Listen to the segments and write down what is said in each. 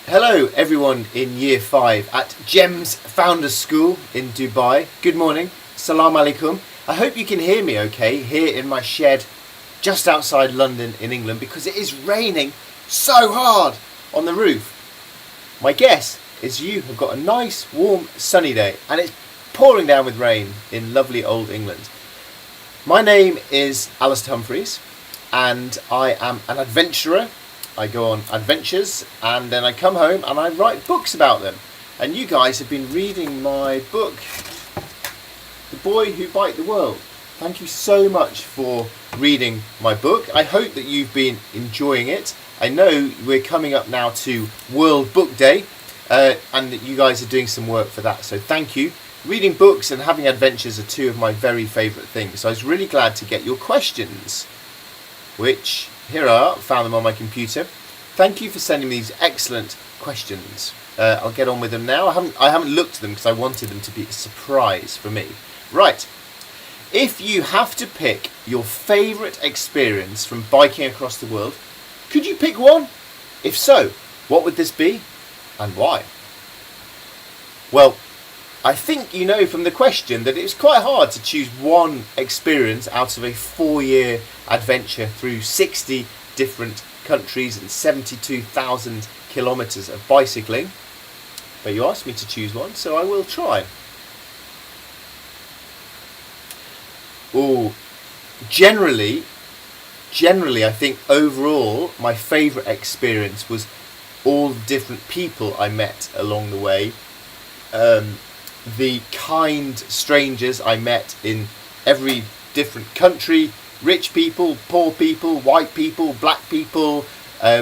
Hello everyone in year 5 at GEMS Founders School in Dubai. Good morning, salam alaikum. I hope you can hear me okay here in my shed just outside London in England because it is raining so hard on the roof. My guess is you have got a nice warm sunny day and it's pouring down with rain in lovely old England. My name is Alistair Humphreys and I am an adventurer. I go on adventures and then I come home and I write books about them. And you guys have been reading my book, The Boy Who Biked the World. Thank you so much for reading my book. I hope that you've been enjoying it. I know we're coming up now to World Book Day and that you guys are doing some work for that. So thank you. Reading books and having adventures are two of my very favourite things. So I was really glad to get your questions, which here are, found them on my computer. Thank you for sending me these excellent questions. I'll get on with them now. I haven't looked at them because I wanted them to be a surprise for me. Right. If you have to pick your favourite experience from biking across the world, could you pick one? If so, what would this be and why? Well, I think you know from the question that it's quite hard to choose one experience out of a 4-year adventure through 60 different countries and 72,000 kilometres of bicycling. But you asked me to choose one, so I will try. Oh, generally, I think overall my favourite experience was all the different people I met along the way. The kind strangers I met in every different country, rich people, poor people, white people, black people,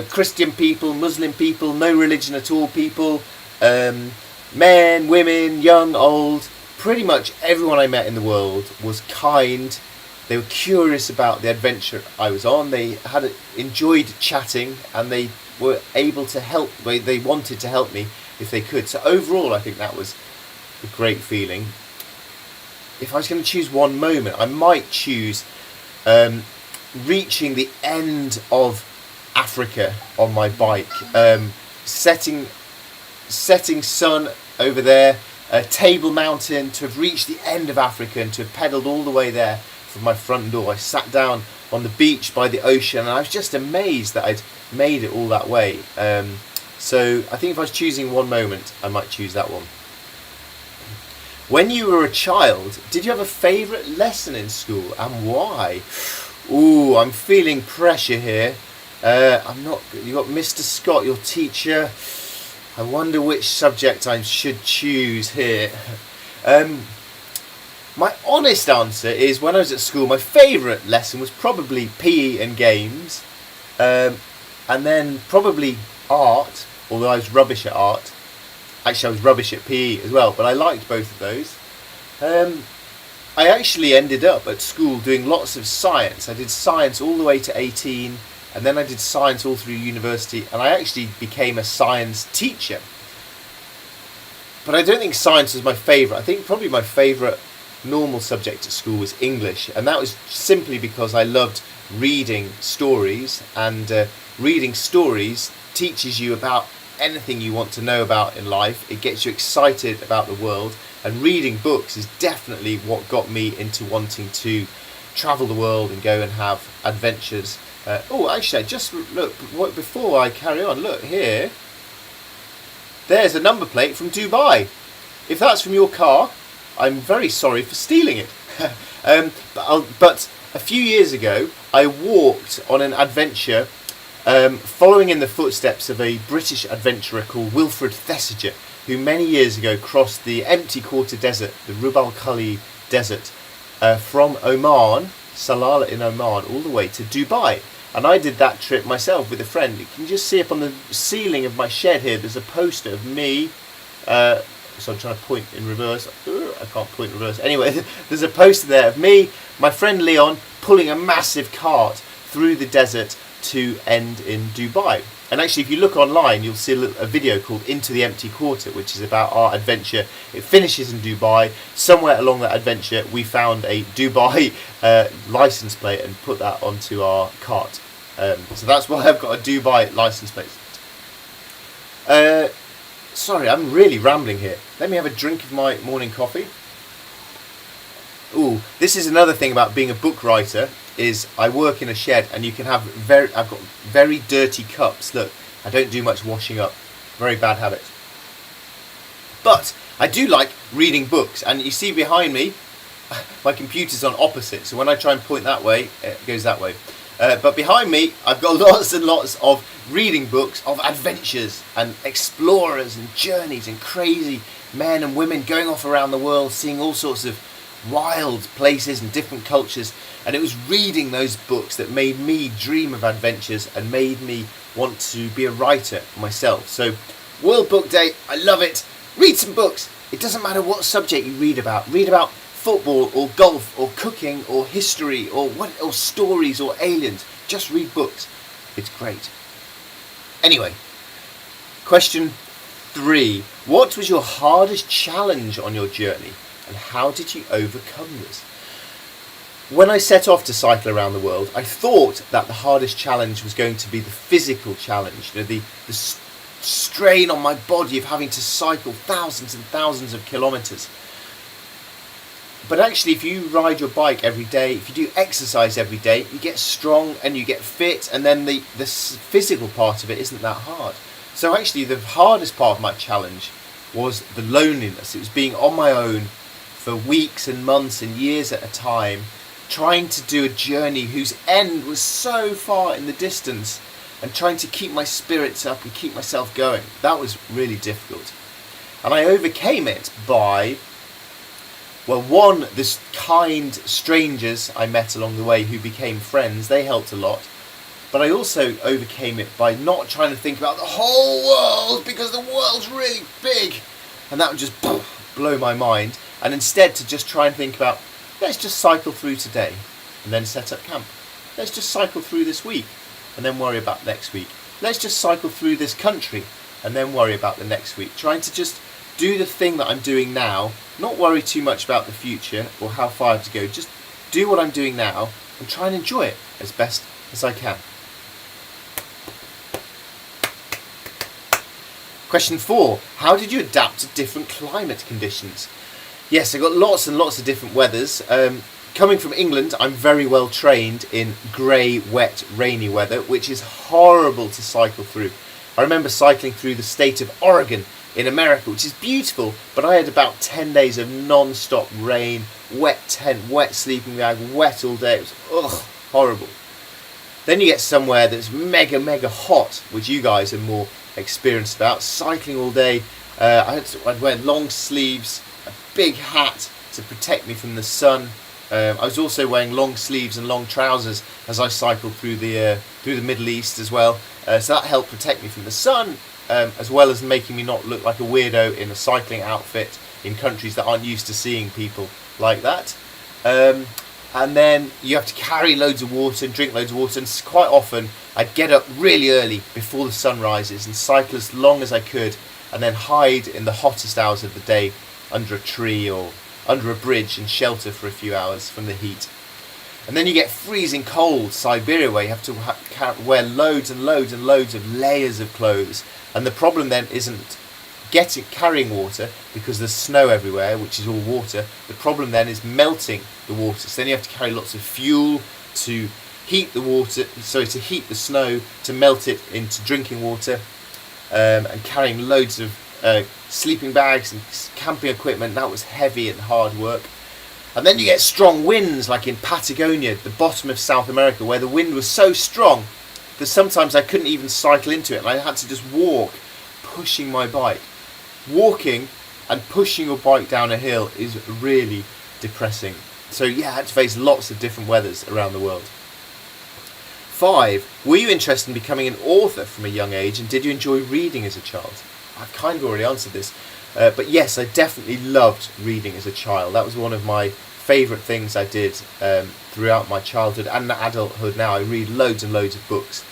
Christian people, Muslim people, no religion at all people, men, women, young, old, pretty much everyone I met in the world was kind. They were curious about the adventure I was on, they had enjoyed chatting and they were able to help, they wanted to help me if they could. So overall I think that was a great feeling. If I was going to choose one moment, I might choose reaching the end of Africa on my bike, setting sun over there, Table Mountain, to have reached the end of Africa and to have pedalled all the way there from my front door. I sat down on the beach by the ocean and I was just amazed that I'd made it all that way. So I think if I was choosing one moment, I might choose that one. When you were a child, did you have a favourite lesson in school and why? Ooh, I'm feeling pressure here. You got Mr. Scott, your teacher. I wonder which subject I should choose here. My honest answer is when I was at school, my favourite lesson was probably PE and games, and then probably art, although I was rubbish at art. Actually, I was rubbish at PE as well, but I liked both of those. I actually ended up at school doing lots of science. I did science all the way to 18, and then I did science all through university, and I actually became a science teacher. But I don't think science was my favourite. I think probably my favourite normal subject at school was English, and that was simply because I loved reading stories, and reading stories teaches you about anything you want to know about in life. It gets you excited about the world, and reading books is definitely what got me into wanting to travel the world and go and have adventures. Actually, just look, before I carry on, look here, there's a number plate from Dubai. If that's from your car, I'm very sorry for stealing it. But a few years ago I walked on an adventure following in the footsteps of a British adventurer called Wilfred Thesiger, who many years ago crossed the empty quarter desert, the Rub al Khali desert, from Oman, Salalah in Oman, all the way to Dubai. And I did that trip myself with a friend. You can just see up on the ceiling of my shed here, there's a poster of me. So I'm trying to point in reverse. I can't point in reverse. Anyway, there's a poster there of me, my friend Leon, pulling a massive cart through the desert to end in Dubai. And actually, if you look online, you'll see a video called Into the Empty Quarter, which is about our adventure. It finishes in Dubai. Somewhere along that adventure, we found a Dubai license plate and put that onto our cart. So that's why I've got a Dubai license plate. Sorry, I'm really rambling here. Let me have a drink of my morning coffee. Ooh, this is another thing about being a book writer, is I work in a shed and you can have I've got very dirty cups. Look, I don't do much washing up. Very bad habit. But I do like reading books, and you see behind me, my computer's on opposite, so when I try and point that way, it goes that way. But behind me, I've got lots and lots of reading books of adventures and explorers and journeys and crazy men and women going off around the world, seeing all sorts of wild places and different cultures. And it was reading those books that made me dream of adventures and made me want to be a writer myself. So World Book Day, I love it. Read some books. It doesn't matter what subject you read about. Read about football or golf or cooking or history or stories or aliens. Just read books. It's great. Anyway, question 3. What was your hardest challenge on your journey, and how did you overcome this? When I set off to cycle around the world, I thought that the hardest challenge was going to be the physical challenge, the strain on my body of having to cycle thousands and thousands of kilometres. But actually, if you ride your bike every day, if you do exercise every day, you get strong and you get fit, and then the physical part of it isn't that hard. So actually, the hardest part of my challenge was the loneliness. It was being on my own for weeks and months and years at a time, trying to do a journey whose end was so far in the distance, and trying to keep my spirits up and keep myself going. That was really difficult. And I overcame it by, well, one, this kind strangers I met along the way who became friends. They helped a lot. But I also overcame it by not trying to think about the whole world, because the world's really big, and that would just blow my mind. And instead to just try and think about, let's just cycle through today and then set up camp. Let's just cycle through this week and then worry about next week. Let's just cycle through this country and then worry about the next week. Trying to just do the thing that I'm doing now, not worry too much about the future or how far I have to go. Just do what I'm doing now and try and enjoy it as best as I can. Question 4. How did you adapt to different climate conditions? Yes, I've got lots and lots of different weathers. Coming from England, I'm very well trained in grey, wet, rainy weather, which is horrible to cycle through. I remember cycling through the state of Oregon in America, which is beautiful, but I had about 10 days of non-stop rain, wet tent, wet sleeping bag, wet all day. It was horrible. Then you get somewhere that's mega, mega hot, which you guys are more experienced about. Cycling all day, I'd wear long sleeves, a big hat to protect me from the sun. I was also wearing long sleeves and long trousers as I cycled through the Middle East as well. So that helped protect me from the sun, as well as making me not look like a weirdo in a cycling outfit in countries that aren't used to seeing people like that. And then you have to carry loads of water and drink loads of water, and quite often I'd get up really early before the sun rises and cycle as long as I could, and then hide in the hottest hours of the day under a tree or under a bridge and shelter for a few hours from the heat. And then you get freezing cold Siberia, where you have to wear loads and loads and loads of layers of clothes. And the problem then isn't carrying water, because there's snow everywhere, which is all water. The problem then is melting the water. So then you have to carry lots of fuel to heat the water, to heat the snow, to melt it into drinking water, and carrying loads of sleeping bags and camping equipment. That was heavy and hard work. And then you get strong winds, like in Patagonia, the bottom of South America, where the wind was so strong that sometimes I couldn't even cycle into it, and I had to just walk, pushing my bike. Walking and pushing your bike down a hill is really depressing. So yeah, I had to face lots of different weathers around the world. 5. Were you interested in becoming an author from a young age, and did you enjoy reading as a child? I've kind of already answered this, but yes, I definitely loved reading as a child. That was one of my favourite things I did throughout my childhood and adulthood. Now I read loads and loads of books.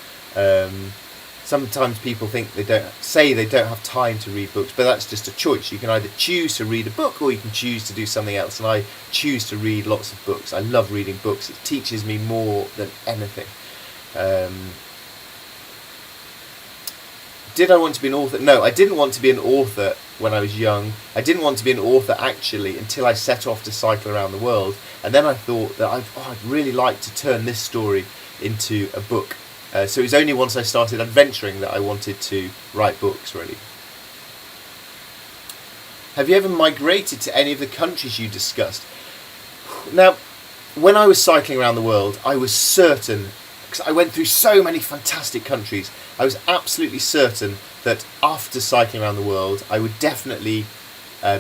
Sometimes people think they don't have time to read books, but that's just a choice. You can either choose to read a book or you can choose to do something else, and I choose to read lots of books. I love reading books. It teaches me more than anything. did I want to be an author? No, I didn't want to be an author when I was young. I didn't want to be an author actually until I set off to cycle around the world. And then I thought that I'd really like to turn this story into a book. So it was only once I started adventuring that I wanted to write books, really. Have you ever migrated to any of the countries you discussed? Now, when I was cycling around the world, I was certain, because I went through so many fantastic countries, I was absolutely certain that after cycling around the world, I would definitely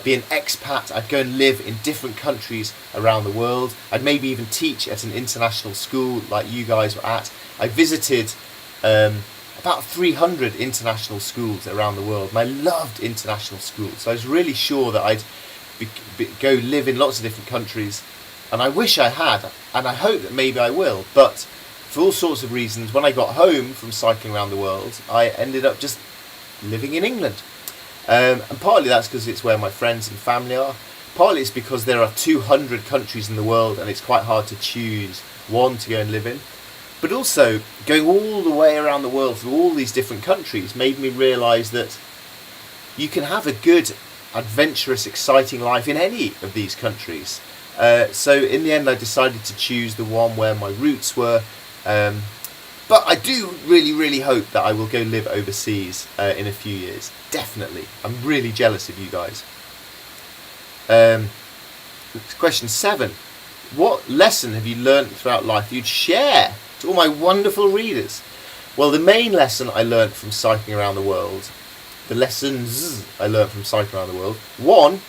be an expat. I'd go and live in different countries around the world. I'd maybe even teach at an international school like you guys were at. I visited about 300 international schools around the world, and I loved international schools. So I was really sure that I'd go live in lots of different countries, and I wish I had, and I hope that maybe I will, but for all sorts of reasons, when I got home from cycling around the world, I ended up just living in England. And partly that's because it's where my friends and family are. Partly it's because there are 200 countries in the world and it's quite hard to choose one to go and live in. But also, going all the way around the world through all these different countries made me realise that you can have a good, adventurous, exciting life in any of these countries. So in the end I decided to choose the one where my roots were. But I do really hope that I will go live overseas in a few years. Definitely. I'm really jealous of you guys. Question 7. What lesson have you learnt throughout life you'd share to all my wonderful readers? Well, the main lesson I learnt from cycling around the world, the lessons I learnt from cycling around the world, one,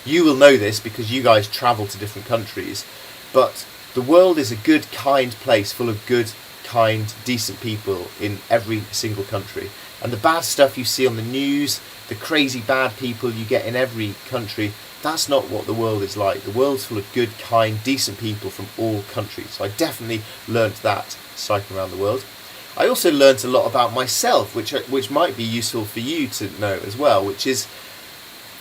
you will know this because you guys travel to different countries, but the world is a good, kind place full of good, kind, decent people in every single country. And the bad stuff you see on the news, the crazy bad people you get in every country, that's not what the world is like. The world's full of good, kind, decent people from all countries. So I definitely learnt that cycling around the world. I also learnt a lot about myself, which might be useful for you to know as well, which is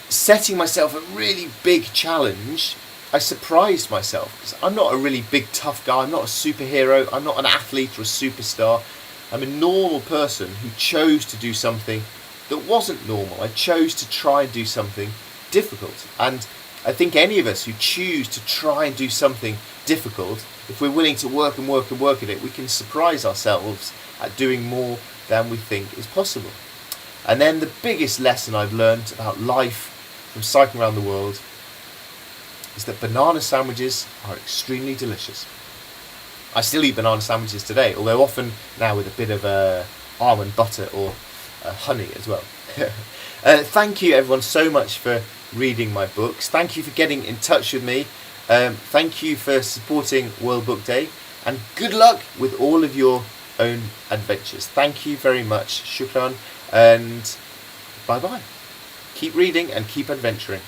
setting myself a really big challenge. I surprised myself because I'm not a really big tough guy. I'm not a superhero. I'm not an athlete or a superstar. I'm a normal person who chose to do something that wasn't normal. I chose to try and do something difficult. And I think any of us who choose to try and do something difficult, if we're willing to work at it, we can surprise ourselves at doing more than we think is possible. And then the biggest lesson I've learned about life from cycling around the world is that banana sandwiches are extremely delicious. I still eat banana sandwiches today, although often now with a bit of almond butter or honey as well. Thank you everyone so much for reading my books. Thank you for getting in touch with me. Thank you for supporting World Book Day, and good luck with all of your own adventures. Thank you very much. Shukran, and bye bye. Keep reading and keep adventuring.